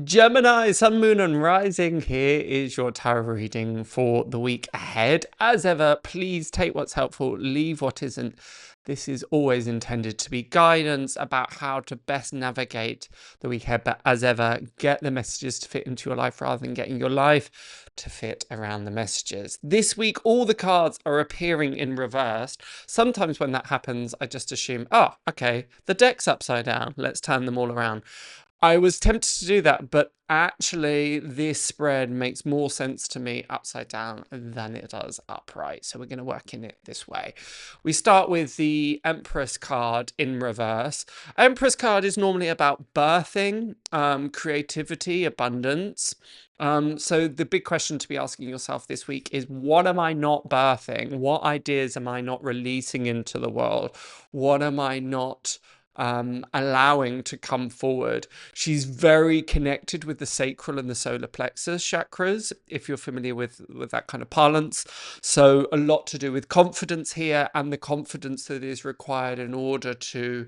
Gemini, Sun, Moon, and Rising, here is your tarot reading for the week ahead. As ever, please take what's helpful, leave what isn't. This is always intended to be guidance about how to best navigate the week ahead, but as ever, get the messages to fit into your life rather than getting your life to fit around the messages. This week, all the cards are appearing in reverse. Sometimes when that happens, I just assume, oh, okay, the deck's upside down. Let's turn them all around. I was tempted to do that, but actually this spread makes more sense to me upside down than it does upright. So we're going to work in it this way. We start with the Empress card in reverse. Empress card is normally about birthing, creativity, abundance. So the big question to be asking yourself this week is, what am I not birthing? What ideas am I not releasing into the world? What am I not allowing to come forward? She's very connected with the sacral and the solar plexus chakras, if you're familiar with that kind of parlance. So a lot to do with confidence here, and the confidence that is required in order to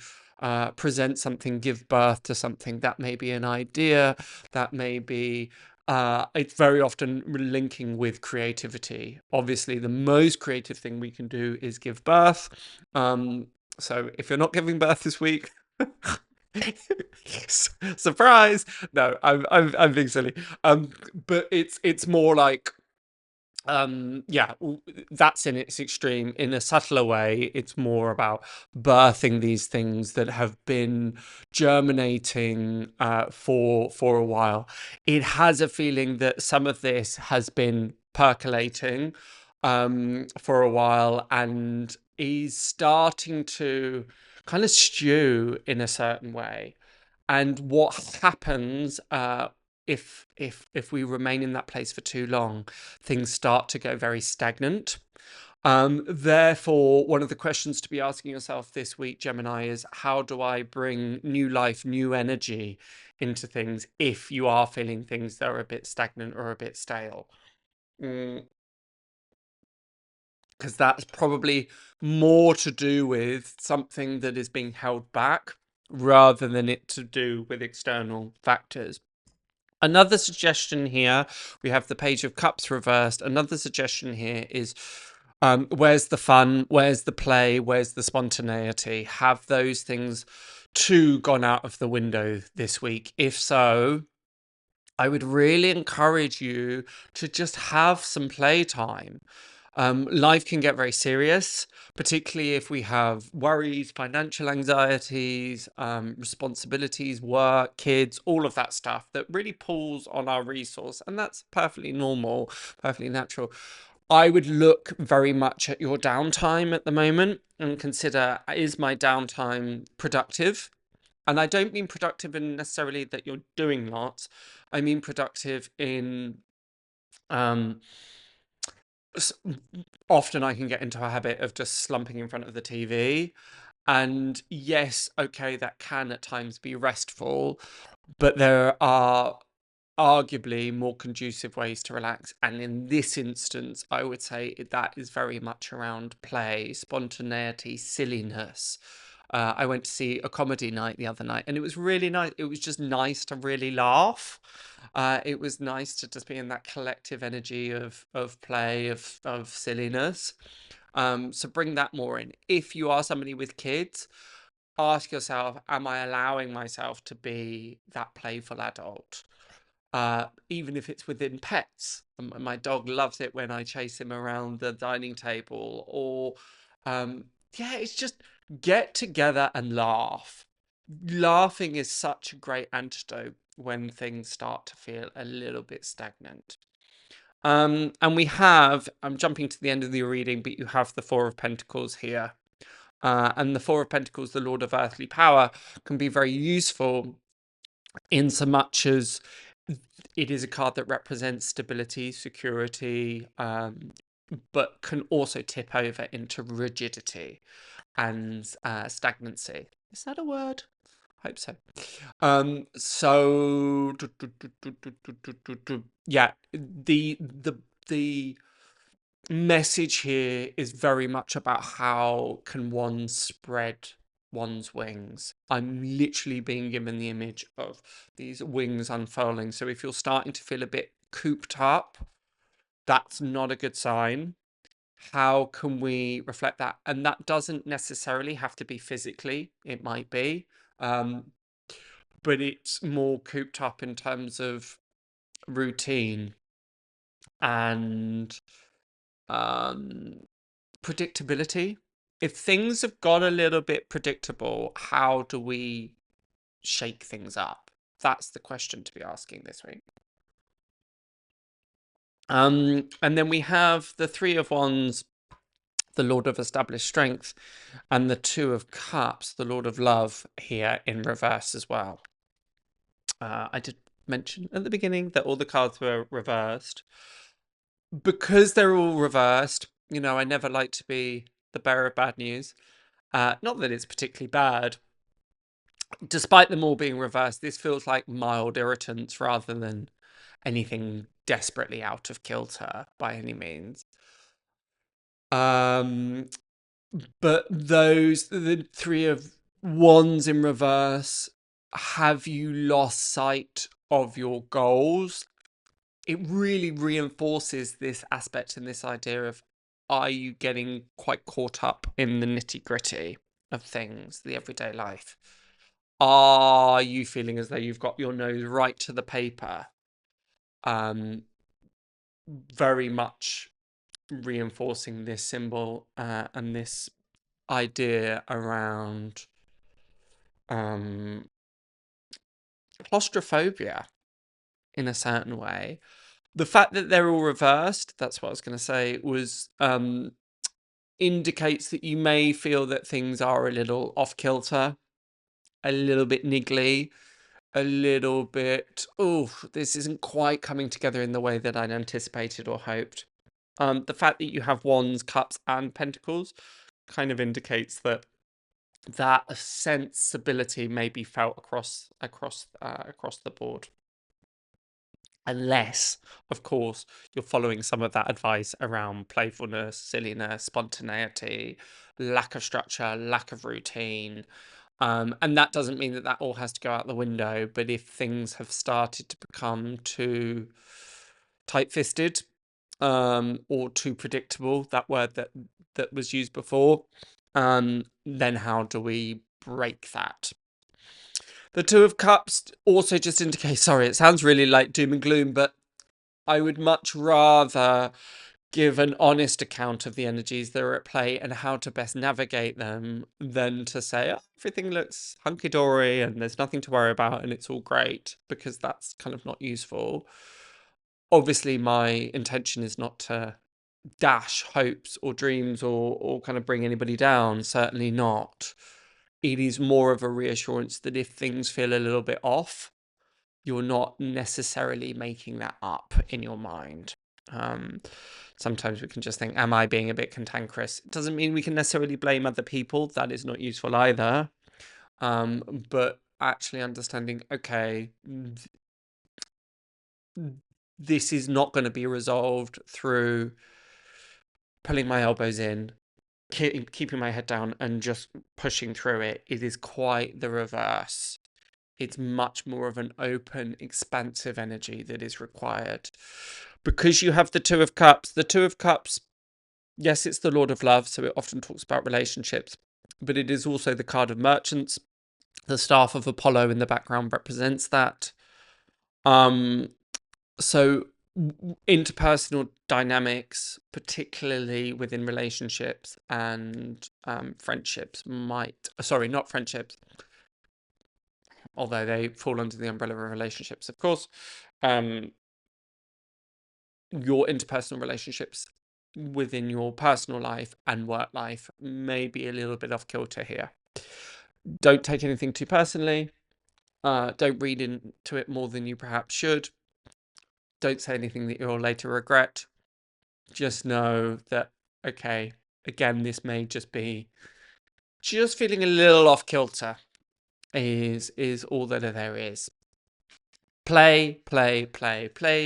present something, give birth to something. That may be an idea, that may be it's very often linking with creativity. Obviously, the most creative thing we can do is give birth. So if you're not giving birth this week, surprise! No, I'm being silly. But it's more like, yeah, that's in its extreme. In a subtler way, it's more about birthing these things that have been germinating for a while. It has a feeling that some of this has been percolating for a while and is starting to kind of stew in a certain way. And what happens if we remain in that place for too long, things start to go very stagnant. Therefore, one of the questions to be asking yourself this week, Gemini, is how do I bring new life, new energy into things if you are feeling things that are a bit stagnant or a bit stale? Because that's probably more to do with something that is being held back rather than it to do with external factors. Another suggestion here, we have the Page of Cups reversed. Another suggestion here is, where's the fun? Where's the play? Where's the spontaneity? Have those things too gone out of the window this week? If so, I would really encourage you to just have some playtime. Life can get very serious, particularly if we have worries, financial anxieties, responsibilities, work, kids, all of that stuff that really pulls on our resource. And that's perfectly normal, perfectly natural. I would look very much at your downtime at the moment and consider, is my downtime productive? And I don't mean productive in necessarily that you're doing lots. I mean productive in often I can get into a habit of just slumping in front of the TV. And yes, okay, that can at times be restful, but there are arguably more conducive ways to relax. And in this instance, I would say that is very much around play, spontaneity, silliness. I went to see a comedy night the other night, and it was really nice. It was just nice to really laugh. It was nice to just be in that collective energy of play, of silliness. So bring that more in. If you are somebody with kids, ask yourself, am I allowing myself to be that playful adult? Even if it's within pets. My dog loves it when I chase him around the dining table, or yeah, it's just get together and laugh. Laughing is such a great antidote when things start to feel a little bit stagnant. And we have, I'm jumping to the end of the reading, but you have the Four of Pentacles here. And the Four of Pentacles, the Lord of Earthly Power, can be very useful in so much as it is a card that represents stability, security, but can also tip over into rigidity and stagnancy. Is that a word? I hope so. Yeah, the message here is very much about how can one spread one's wings. I'm literally being given the image of these wings unfurling. So if you're starting to feel a bit cooped up, that's not a good sign. How can we reflect that? And that doesn't necessarily have to be physically, it might be, but it's more cooped up in terms of routine and predictability. If things have got a little bit predictable, how do we shake things up? That's the question to be asking this week. And then we have the Three of Wands, the Lord of Established Strength, and the Two of Cups, the Lord of Love, here in reverse as well. I did mention at the beginning that all the cards were reversed. Because they're all reversed, you know, I never like to be the bearer of bad news. Not that it's particularly bad. Despite them all being reversed, this feels like mild irritants rather than anything desperately out of kilter by any means. But the Three of Wands in reverse, have you lost sight of your goals? It really reinforces this aspect and this idea of, are you getting quite caught up in the nitty-gritty of things, the everyday life? Are you feeling as though you've got your nose right to the paper? Very much reinforcing this symbol and this idea around claustrophobia in a certain way. The fact that they're all reversed, that's what I was going to say, was indicates that you may feel that things are a little off kilter, a little bit niggly, a little bit, oh, this isn't quite coming together in the way that I'd anticipated or hoped. The fact that you have Wands, Cups, and Pentacles kind of indicates that sensibility may be felt across the board. Unless, of course, you're following some of that advice around playfulness, silliness, spontaneity, lack of structure, lack of routine. And that doesn't mean that all has to go out the window. But if things have started to become too tight-fisted or too predictable, that word that was used before, then how do we break that? The Two of Cups also just indicates, sorry, it sounds really like doom and gloom, but I would much rather give an honest account of the energies that are at play and how to best navigate them than to say, oh, everything looks hunky-dory and there's nothing to worry about and it's all great, because that's kind of not useful. Obviously, my intention is not to dash hopes or dreams or kind of bring anybody down, certainly not. It is more of a reassurance that if things feel a little bit off, you're not necessarily making that up in your mind. Sometimes we can just think, am I being a bit cantankerous? It doesn't mean we can necessarily blame other people. That is not useful either. But actually understanding, okay, this is not going to be resolved through pulling my elbows in, keeping my head down and just pushing through it. It is quite the reverse. It's much more of an open, expansive energy that is required. Because you have the Two of Cups. The Two of Cups, yes, it's the Lord of Love, so it often talks about relationships, but it is also the card of merchants. The staff of Apollo in the background represents that. So interpersonal dynamics, particularly within relationships and friendships not friendships, although they fall under the umbrella of relationships, of course. Your interpersonal relationships within your personal life and work life may be a little bit off kilter here. Don't take anything too personally. Don't read into it more than you perhaps should. Don't say anything that you'll later regret. Just know that, okay, again, this may just be just feeling a little off kilter is all that there is. Play,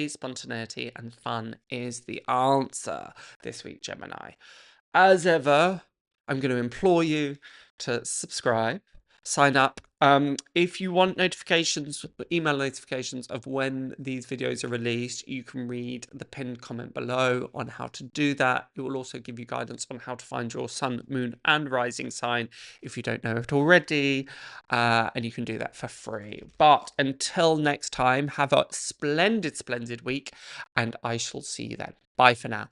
spontaneity and fun is the answer this week, Gemini. As ever, I'm going to implore you to subscribe, sign up. If you want notifications, email notifications of when these videos are released, you can read the pinned comment below on how to do that. It will also give you guidance on how to find your sun, moon, and rising sign if you don't know it already, and you can do that for free. But until next time, have a splendid week, and I shall see you then. Bye for now.